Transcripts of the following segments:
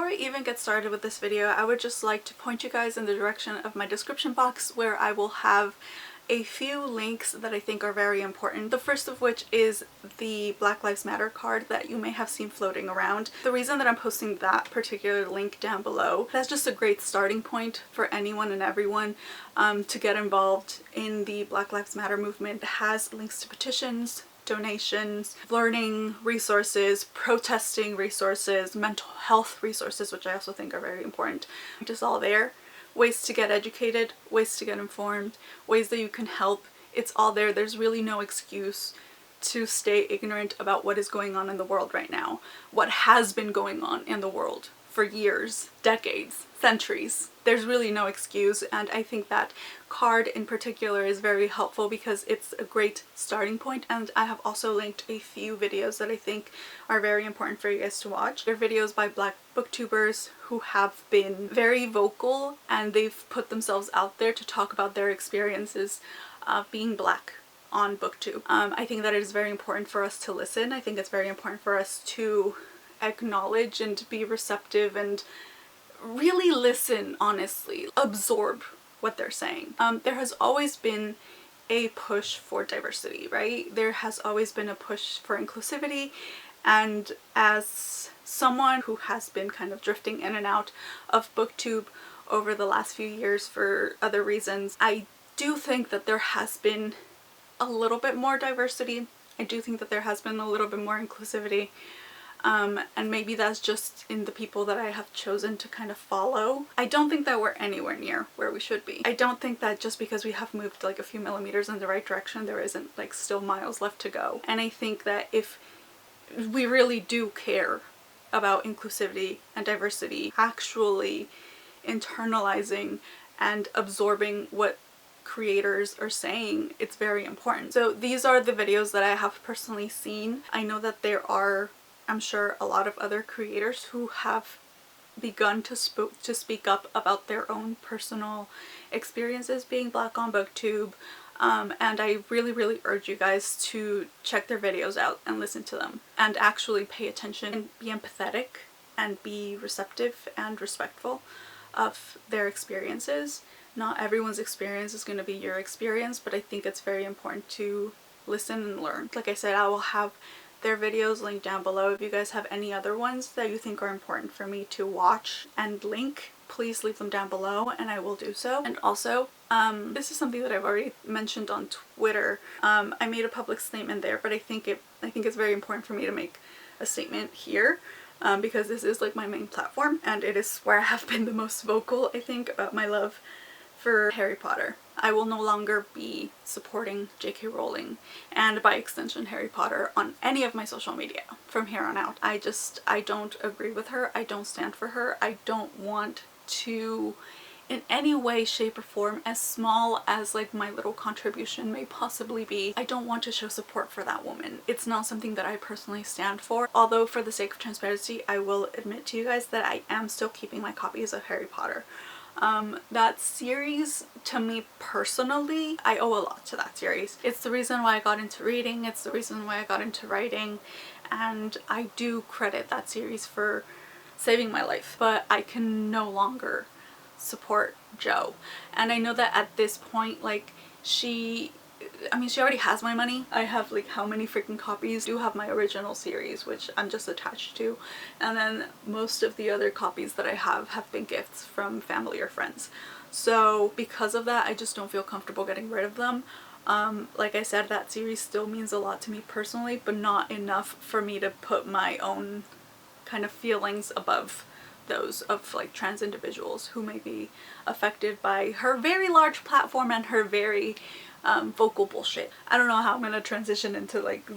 Before I even get started with this video, I would just like to point you guys in the direction of my description box, where I will have a few links that I think are very important. The first of which is the Black Lives Matter card that you may have seen floating around. The reason that I'm posting that particular link down below, that's just a great starting point for anyone and everyone to get involved in the Black Lives Matter movement. It has links to petitions, donations, learning resources, protesting resources, mental health resources, which I also think are very important. It's just all there. Ways to get educated, ways to get informed, ways that you can help. It's all there. There's really no excuse to stay ignorant about what is going on in the world right now. What has been going on in the world for years, decades, centuries. There's really no excuse, and I think that card in particular is very helpful because it's a great starting point. And I have also linked a few videos that I think are very important for you guys to watch. They're videos by Black booktubers who have been very vocal, and they've put themselves out there to talk about their experiences of being Black on Booktube. I think that it is very important for us to listen. I think it's very important for us to acknowledge and be receptive and really listen honestly, absorb what they're saying. There has always been a push for diversity, right? There has always been a push for inclusivity, and as someone who has been kind of drifting in and out of Booktube over the last few years for other reasons, I do think that there has been a little bit more diversity. I do think that there has been a little bit more inclusivity. And maybe that's just in the people that I have chosen to kind of follow. I don't think that we're anywhere near where we should be. I don't think that just because we have moved like a few millimeters in the right direction, there isn't like still miles left to go. And I think that if we really do care about inclusivity and diversity, actually internalizing and absorbing what creators are saying, it's very important. So these are the videos that I have personally seen. I know that there are, I'm sure, a lot of other creators who have begun to speak up about their own personal experiences being Black on Booktube, and I really urge you guys to check their videos out and listen to them and actually pay attention and be empathetic and be receptive and respectful of their experiences. Not everyone's experience is going to be your experience, but I think it's very important to listen and learn. Like I said, I will have their videos linked down below. If you guys have any other ones that you think are important for me to watch and link, please leave them down below and I will do so. And also, this is something that I've already mentioned on Twitter. I made a public statement there, but I think it's very important for me to make a statement here, because this is like my main platform and it is where I have been the most vocal, I think, about my love for Harry Potter. I will no longer be supporting J.K. Rowling, and by extension Harry Potter, on any of my social media from here on out. I don't agree with her. I don't stand for her. I don't want to, in any way, shape, or form, as small as like my little contribution may possibly be, I don't want to show support for that woman. It's not something that I personally stand for. Although, for the sake of transparency, I will admit to you guys that I am still keeping my copies of Harry Potter. That series, to me personally, I owe a lot to that series. It's the reason why I got into reading, it's the reason why I got into writing, and I do credit that series for saving my life. But I can no longer support Jo. And I know that at this point, like, she already has my money. I have like how many freaking copies? I do have my original series, which I'm just attached to, and then most of the other copies that I have been gifts from family or friends. So because of that, I just don't feel comfortable getting rid of them. Like I said, that series still means a lot to me personally, but not enough for me to put my own kind of feelings above those of like trans individuals who may be affected by her very large platform and her very vocal bullshit. I don't know how I'm gonna transition into like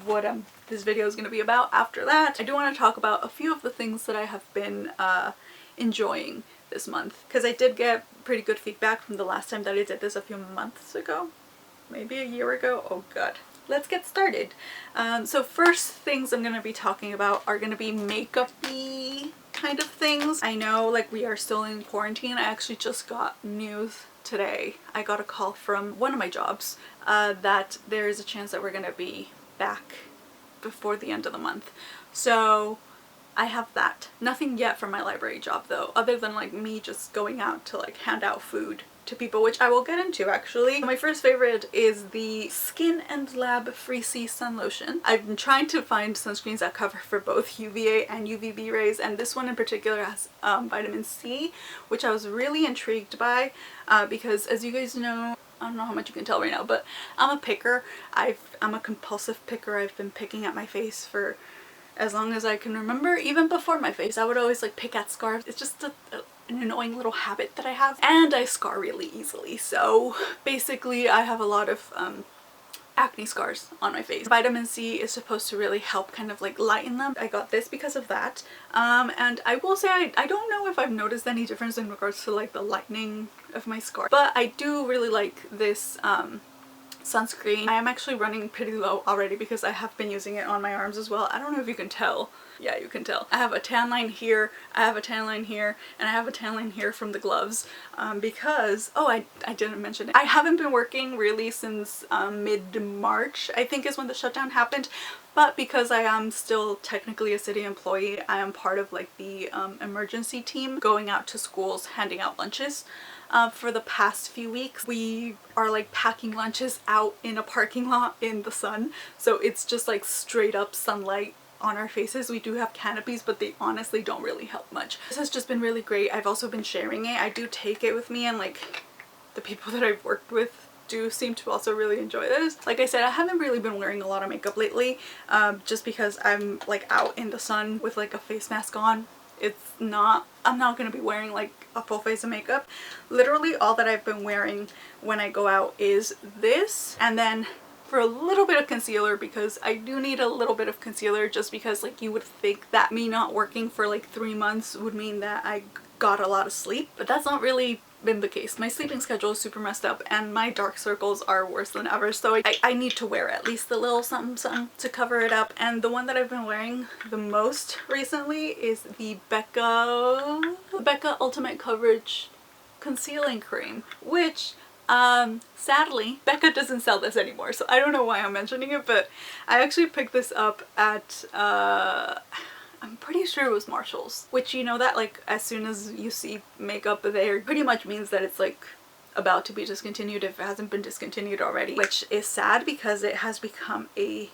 what this video is gonna be about after that. I do want to talk about a few of the things that I have been enjoying this month, because I did get pretty good feedback from the last time that I did this a few months ago, maybe a year ago. Oh god. Let's get started. So first things I'm gonna be talking about are gonna be makeup-y kind of things. I know, like, we are still in quarantine. I actually just got news today. I got a call from one of my jobs that there is a chance that we're gonna be back before the end of the month. So I have that. Nothing yet for my library job though, other than like me just going out to like hand out food to people, which I will get into actually. My first favorite is the Skin and Lab Free C Sun Lotion. I've been trying to find sunscreens that cover for both UVA and UVB rays, and this one in particular has vitamin C, which I was really intrigued by because, as you guys know, I don't know how much you can tell right now, but I'm a picker. I'm a compulsive picker. I've been picking at my face for as long as I can remember. Even before my face, I would always like pick at scarves. It's just an annoying little habit that I have, and I scar really easily. So basically I have a lot of acne scars on my face. Vitamin C is supposed to really help kind of like lighten them. I got this because of that, and I will say I don't know if I've noticed any difference in regards to like the lightening of my scar, but I do really like this sunscreen. I am actually running pretty low already because I have been using it on my arms as well. I don't know if you can tell. Yeah, you can tell. I have a tan line here, I have a tan line here, and I have a tan line here from the gloves because, oh, I didn't mention it. I haven't been working really since mid-March, I think is when the shutdown happened, but because I am still technically a city employee, I am part of like the emergency team going out to schools handing out lunches. For the past few weeks, we are like packing lunches out in a parking lot in the sun, so it's just like straight up sunlight on our faces. We do have canopies, but they honestly don't really help much. This has just been really great. I've also been sharing it. I do take it with me, and like the people that I've worked with do seem to also really enjoy this. Like I said, I haven't really been wearing a lot of makeup lately, just because I'm like out in the sun with like a face mask on. I'm not gonna be wearing like a full face of makeup. Literally all that I've been wearing when I go out is this, and then for a little bit of concealer, because I do need a little bit of concealer, just because like you would think that me not working for like 3 months would mean that I got a lot of sleep, but that's not really been the case. My sleeping schedule is super messed up and my dark circles are worse than ever, so I need to wear at least a little something something to cover it up. And the one that I've been wearing the most recently is the Becca Ultimate Coverage Concealing Cream, which sadly Becca doesn't sell this anymore, so I don't know why I'm mentioning it, but I actually picked this up at I'm pretty sure it was Marshall's, which, you know, that like as soon as you see makeup there pretty much means that it's like about to be discontinued if it hasn't been discontinued already, which is sad because it has become a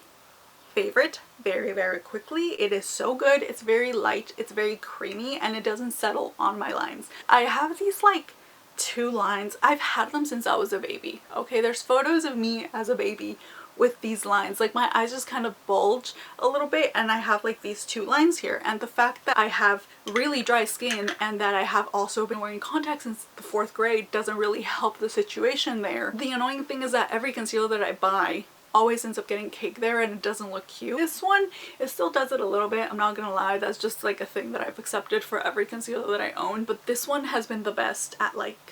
favorite very, very quickly. It is so good. It's very light, it's very creamy, and it doesn't settle on my lines. I have these like 2 lines. I've had them since I was a baby. Okay, there's photos of me as a baby with these lines. Like my eyes just kind of bulge a little bit, and I have like these 2 lines here, and the fact that I have really dry skin and that I have also been wearing contacts since the 4th grade doesn't really help the situation there. The annoying thing is that every concealer that I buy always ends up getting cake there and it doesn't look cute. This one, it still does it a little bit, I'm not gonna lie. That's just like a thing that I've accepted for every concealer that I own, but this one has been the best at like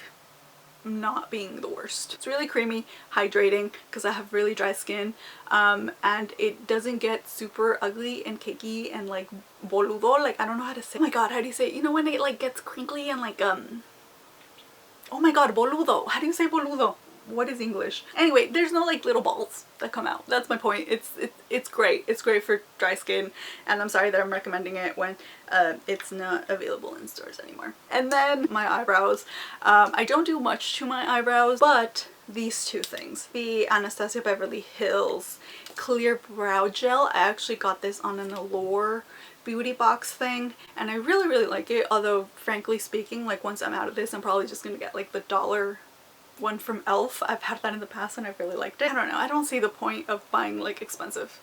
not being the worst. It's really creamy, hydrating, because I have really dry skin, and it doesn't get super ugly and cakey and like boludo. Like, I don't know how to say, oh my god, how do you say it? You know when it like gets crinkly and like oh my god, boludo. How do you say boludo? What is English? Anyway, there's no like little balls that come out. That's my point. It's great. It's great for dry skin, and I'm sorry that I'm recommending it when it's not available in stores anymore. And then my eyebrows. I don't do much to my eyebrows, but these 2 things. The Anastasia Beverly Hills Clear Brow Gel. I actually got this on an Allure beauty box thing, and I really, really like it. Although, frankly speaking, like once I'm out of this, I'm probably just gonna get like the $1 one from e.l.f. I've had that in the past and I've really liked it. I don't know, I don't see the point of buying like expensive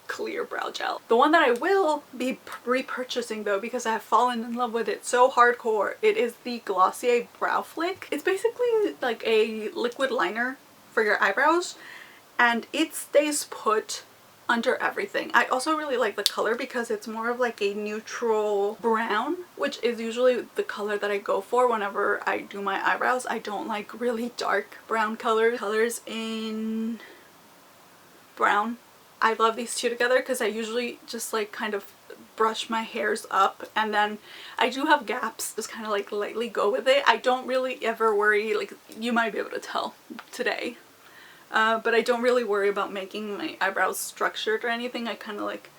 clear brow gel. The one that I will be repurchasing though, because I have fallen in love with it so hardcore, it is the Glossier Brow Flick. It's basically like a liquid liner for your eyebrows, and it stays put under everything. I also really like the color because it's more of like a neutral brown, which is usually the color that I go for whenever I do my eyebrows. I don't like really dark brown colors in brown. I love these 2 together because I usually just like kind of brush my hairs up, and then I do have gaps, just kind of like lightly go with it. I don't really ever worry, like you might be able to tell today, but I don't really worry about making my eyebrows structured or anything. I kind of like,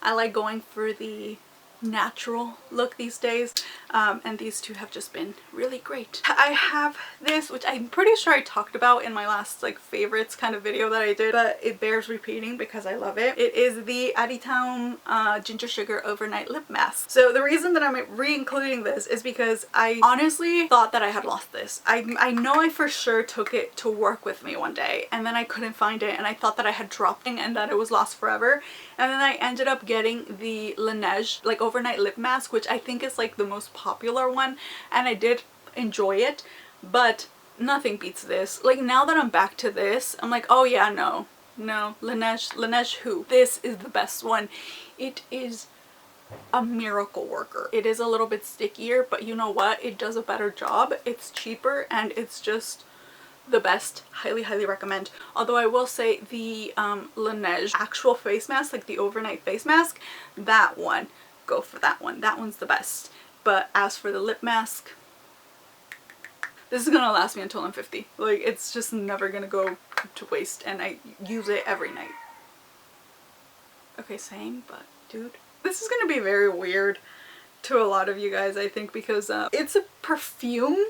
I like going for the natural look these days, and these two have just been really great. I have this, which I'm pretty sure I talked about in my last like favorites kind of video that I did, but it bears repeating because I love it. It is the Additown Ginger Sugar Overnight Lip Mask. So the reason that I'm re-including this is because I honestly thought that I had lost this. I know I for sure took it to work with me one day, and then I couldn't find it, and I thought that I had dropped it and that it was lost forever. And then I ended up getting the Laneige like overnight lip mask, which I think is like the most popular one, and I did enjoy it, but nothing beats this. Like now that I'm back to this, I'm like, oh yeah, no, Laneige who? This is the best one. It is a miracle worker. It is a little bit stickier, but you know what? It does a better job. It's cheaper and it's just the best. Highly recommend. Although I will say the Laneige actual face mask, like the overnight face mask, that one, go for that one. That one's the best. But as for the lip mask, this is gonna last me until I'm 50. Like it's just never gonna go to waste, and I use it every night. Okay, same, but dude, this is gonna be very weird to a lot of you guys, I think, because it's a perfume.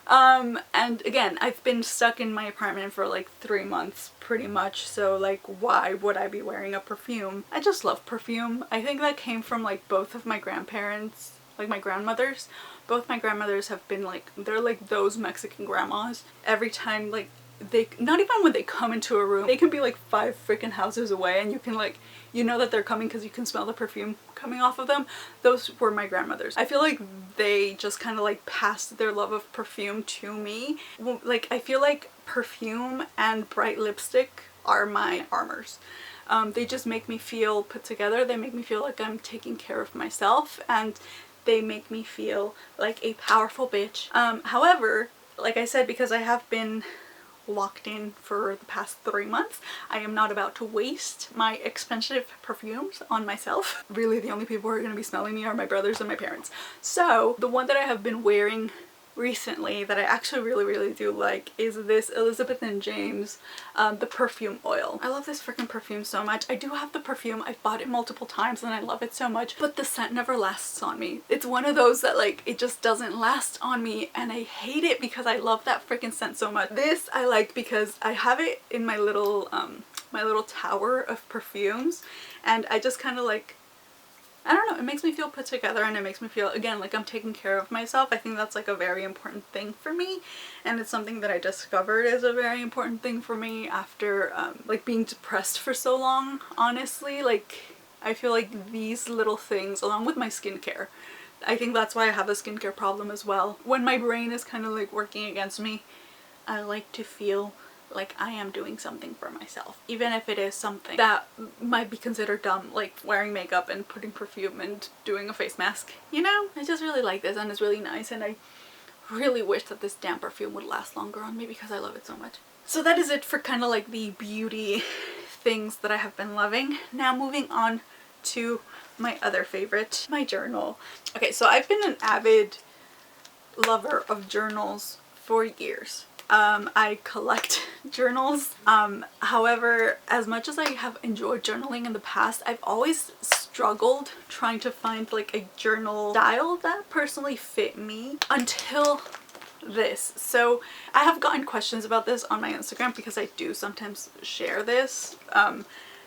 And again, I've been stuck in my apartment for like 3 months pretty much, so like why would I be wearing a perfume? I just love perfume. I think that came from like both of my grandparents, like my grandmothers. Both my grandmothers have been like, they're like those Mexican grandmas. Every time like they, not even when they come into a room, they can be like 5 freaking houses away and you can like, you know that they're coming because you can smell the perfume coming off of them. Those were my grandmothers. I feel like they just kind of like passed their love of perfume to me. Well, like I feel like perfume and bright lipstick are my armors. They just make me feel put together. They make me feel like I'm taking care of myself, and they make me feel like a powerful bitch. However, like I said, because I have been locked in for the past 3 months, I am not about to waste my expensive perfumes on myself. Really, the only people who are going to be smelling me are my brothers and my parents. So the one that I have been wearing recently that I actually really do like is this Elizabeth and James, the perfume oil. I love this freaking perfume so much. I do have the perfume. I've bought it multiple times and I love it so much, but the scent never lasts on me. It's one of those that like, it just doesn't last on me, and I hate it because I love that freaking scent so much. This I like because I have it in my little tower of perfumes, and I just kind of like, I don't know, it makes me feel put together, and it makes me feel, again, like I'm taking care of myself. I think that's like a very important thing for me, and it's something that I discovered is a very important thing for me after like being depressed for so long, honestly. Like I feel like these little things, along with my skincare, I think that's why I have a skincare problem as well. When my brain is kind of like working against me, I like to feel like I am doing something for myself, even if it is something that might be considered dumb, like wearing makeup and putting perfume and doing a face mask, you know? I just really like this, and it's really nice, and I really wish that this damn perfume would last longer on me because I love it so much. So that is it for kind of like the beauty things that I have been loving. Now moving on to my other favorite, my journal. Okay, so I've been an avid lover of journals for years. I collect journals. However, as much as I have enjoyed journaling in the past, I've always struggled trying to find like a journal style that personally fit me until this. So I have gotten questions about this on my Instagram because I do sometimes share this.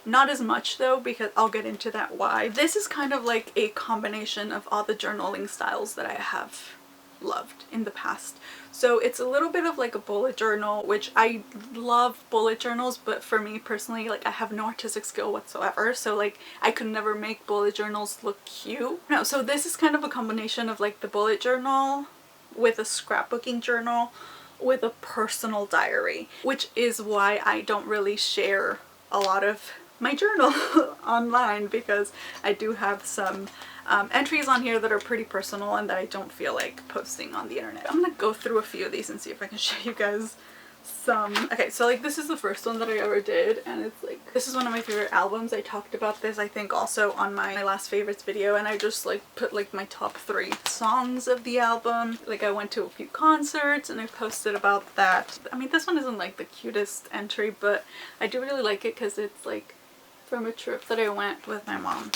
Not as much though, because I'll get into that why. This is kind of like a combination of all the journaling styles that I have loved in the past. So it's a little bit of like a bullet journal, which I love bullet journals, but for me personally, like I have no artistic skill whatsoever, so like I could never make bullet journals look cute. No, so this is kind of a combination of like the bullet journal with a scrapbooking journal with a personal diary, which is why I don't really share a lot of my journal online, because I do have some entries on here that are pretty personal and that I don't feel like posting on the internet. I'm gonna go through a few of these and see if I can show you guys some. Okay, so like this is the first one that I ever did, and it's like, this is one of my favorite albums. I talked about this I think also on my last favorites video, and I just like put like my top 3 songs of the album. Like I went to a few concerts and I posted about that. I mean, this one isn't like the cutest entry, but I do really like it because it's like from a trip that I went with my mom.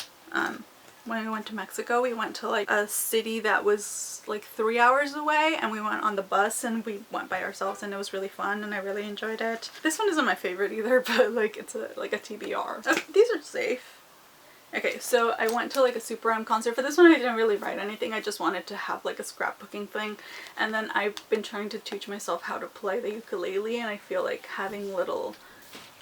when we went to Mexico, we went to like a city that was like 3 hours away, and we went on the bus and we went by ourselves, and it was really fun and I really enjoyed it. This one isn't my favorite either, but like it's like a TBR. Oh, these are safe. Okay, so I went to like a Super M concert. For this one I didn't really write anything, I just wanted to have like a scrapbooking thing, and then I've been trying to teach myself how to play the ukulele, and I feel like having little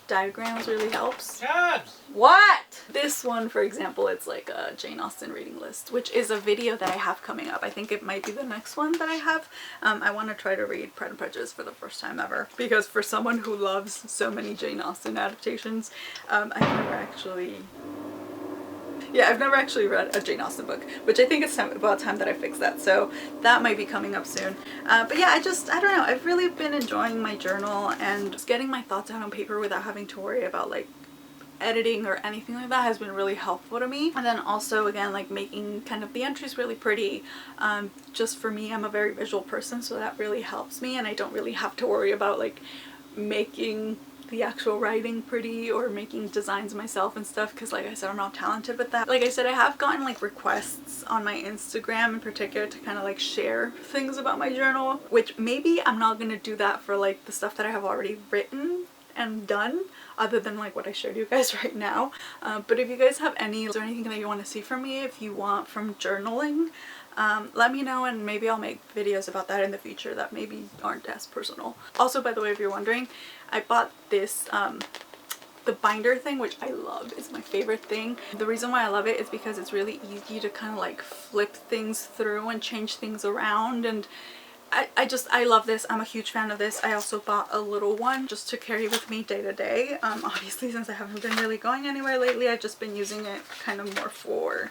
diagrams really helps. Yes. What? This one, for example, it's like a Jane Austen reading list, which is a video that I have coming up. I think it might be the next one that I have. I want to try to read Pride and Prejudice for the first time ever, because for someone who loves so many Jane Austen adaptations, I've never actually read a Jane Austen book, which I think it's about time that I fix that, so that might be coming up soon. But yeah, I don't know, I've really been enjoying my journal, and just getting my thoughts out on paper without having to worry about like editing or anything like that has been really helpful to me. And then also, again, like making kind of the entries really pretty. Just for me, I'm a very visual person, so that really helps me, and I don't really have to worry about like making the actual writing pretty or making designs myself and stuff, because like I said, I'm not talented with that. Like I said, I have gotten like requests on my Instagram in particular to kind of like share things about my journal, which maybe I'm not gonna do that for like the stuff that I have already written and done, other than like what I showed you guys right now. But if you guys have any or anything that you want to see from me, if you want from journaling, let me know, and maybe I'll make videos about that in the future that maybe aren't as personal. Also, by the way, if you're wondering, I bought this the binder thing, which I love. It's my favorite thing. The reason why I love it is because it's really easy to kind of like flip things through and change things around, and I love this. I'm a huge fan of this. I also bought a little one just to carry with me day to day. Obviously, since I haven't been really going anywhere lately, I've just been using it kind of more for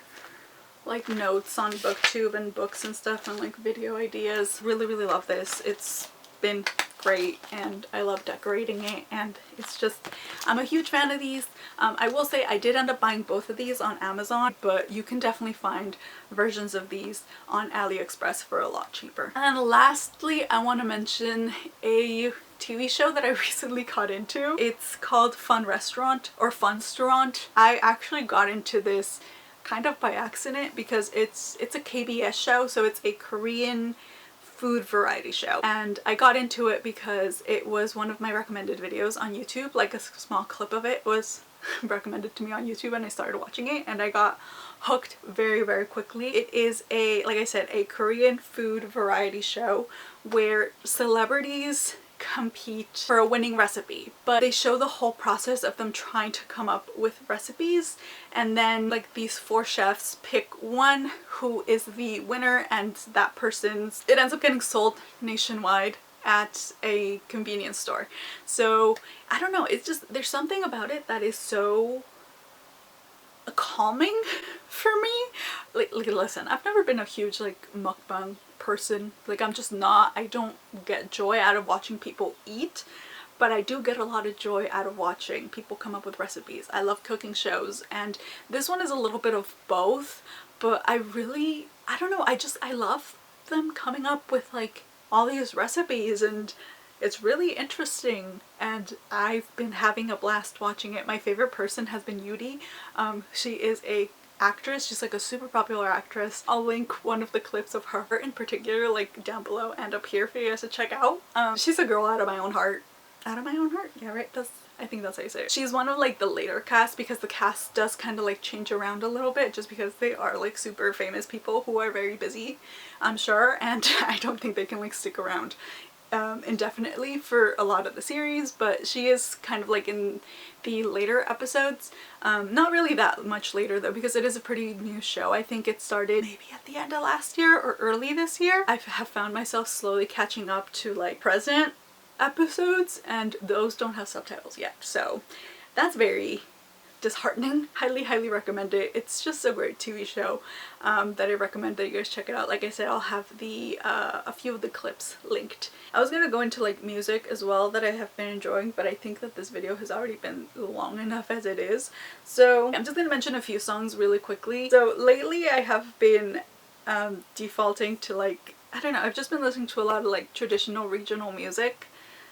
like notes on Booktube and books and stuff, and like video ideas. Really love this. It's been great, and I love decorating it, and it's just, I'm a huge fan of these. I will say I did end up buying both of these on Amazon, but you can definitely find versions of these on AliExpress for a lot cheaper. And lastly, I want to mention a TV show that I recently got into. It's called Fun Restaurant or Funstaurant. I actually got into this kind of by accident because it's a KBS show, so it's a Korean food variety show, and I got into it because it was one of my recommended videos on YouTube. Like a small clip of it was recommended to me on YouTube, and I started watching it, and I got hooked very quickly. It is a, like I said, a Korean food variety show where celebrities compete for a winning recipe, but they show the whole process of them trying to come up with recipes, and then like these 4 chefs pick one who is the winner, and that person's, it ends up getting sold nationwide at a convenience store. So I don't know, it's just, there's something about it that is so calming for me. Like listen, I've never been a huge like mukbang person. Like I'm just not. I don't get joy out of watching people eat, but I do get a lot of joy out of watching people come up with recipes. I love cooking shows, and this one is a little bit of both, but I don't know, I love them coming up with like all these recipes, and it's really interesting, and I've been having a blast watching it. My favorite person has been Yuri. She is a actress. She's like a super popular actress. I'll link one of the clips of her in particular like down below and up here for you guys to check out. She's a girl out of my own heart. Out of my own heart? Yeah, right? I think that's how you say it. She's one of like the later cast, because the cast does kind of like change around a little bit just because they are like super famous people who are very busy, I'm sure, and I don't think they can like stick around indefinitely for a lot of the series, but she is kind of like in the later episodes. Not really that much later though, because it is a pretty new show. I think it started maybe at the end of last year or early this year. I have found myself slowly catching up to like present episodes, and those don't have subtitles yet, so that's very disheartening. Highly recommend it. It's just a great TV show that I recommend that you guys check it out. Like I said, I'll have the a few of the clips linked. I was gonna go into like music as well that I have been enjoying, but I think that this video has already been long enough as it is, so I'm just gonna mention a few songs really quickly. So lately I have been defaulting to like, I don't know, I've just been listening to a lot of like traditional regional music,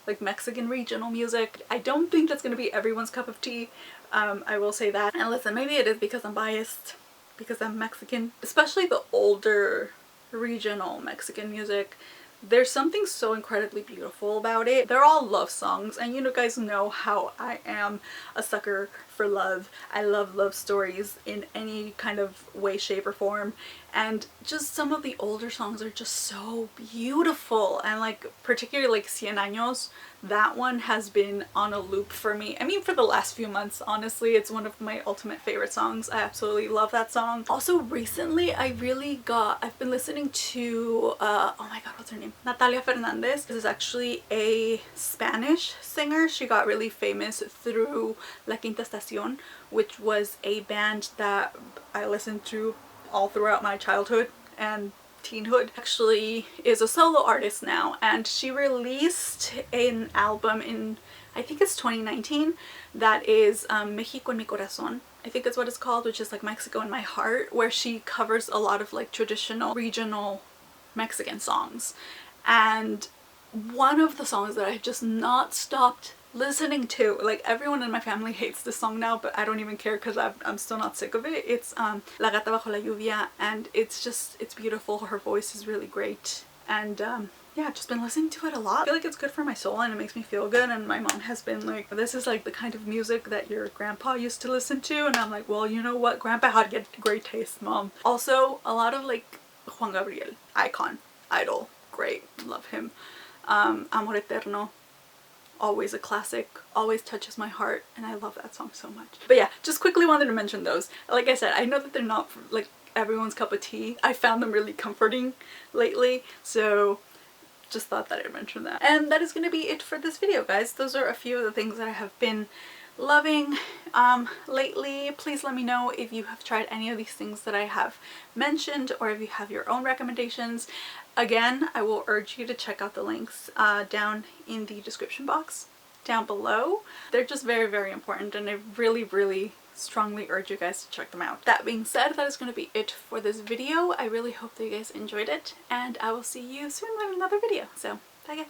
like Mexican regional music. I don't think that's gonna be everyone's cup of tea. I will say that. And listen, maybe it is because I'm biased. because I'm Mexican, especially the older regional Mexican music. There's something so incredibly beautiful about it. They're all love songs, and you know, guys know how I am a sucker for love. I love love stories in any kind of way, shape, or form, and just some of the older songs are just so beautiful. And like particularly like Cien Años, that one has been on a loop for me. I mean, for the last few months, honestly. It's one of my ultimate favorite songs. I absolutely love that song. Also recently I've been listening to oh my god, what's her name? Natalia Fernandez. This is actually a Spanish singer. She got really famous through La Quinta Estación, which was a band that I listened to all throughout my childhood and teenhood. Actually is a solo artist now, and she released an album in, I think it's 2019, that is Mexico en mi corazón, I think that's what it's called, which is like Mexico in my heart, where she covers a lot of like traditional regional Mexican songs. And one of the songs that I've just not stopped listening to, like everyone in my family hates this song now, but I don't even care because I'm still not sick of it. It's La Gata Bajo la Lluvia, and it's beautiful. Her voice is really great, and yeah, I've just been listening to it a lot. I feel like it's good for my soul and it makes me feel good, and my mom has been like, this is like the kind of music that your grandpa used to listen to, and I'm like, well, you know what, grandpa had great taste, mom. Also a lot of like Juan Gabriel, icon, idol, great, love him. Amor Eterno, always a classic, always touches my heart, and I love that song so much. But yeah, just quickly wanted to mention those. Like I said, I know that they're not like everyone's cup of tea. I found them really comforting lately, so just thought that I'd mention that. And that is going to be it for this video, guys. Those are a few of the things that I have been loving lately. Please let me know if you have tried any of these things that I have mentioned, or if you have your own recommendations. Again, I will urge you to check out the links down in the description box down below. They're just very, very important, and I really strongly urge you guys to check them out. That being said, that is going to be it for this video. I really hope that you guys enjoyed it, and I will see you soon with another video. So bye guys.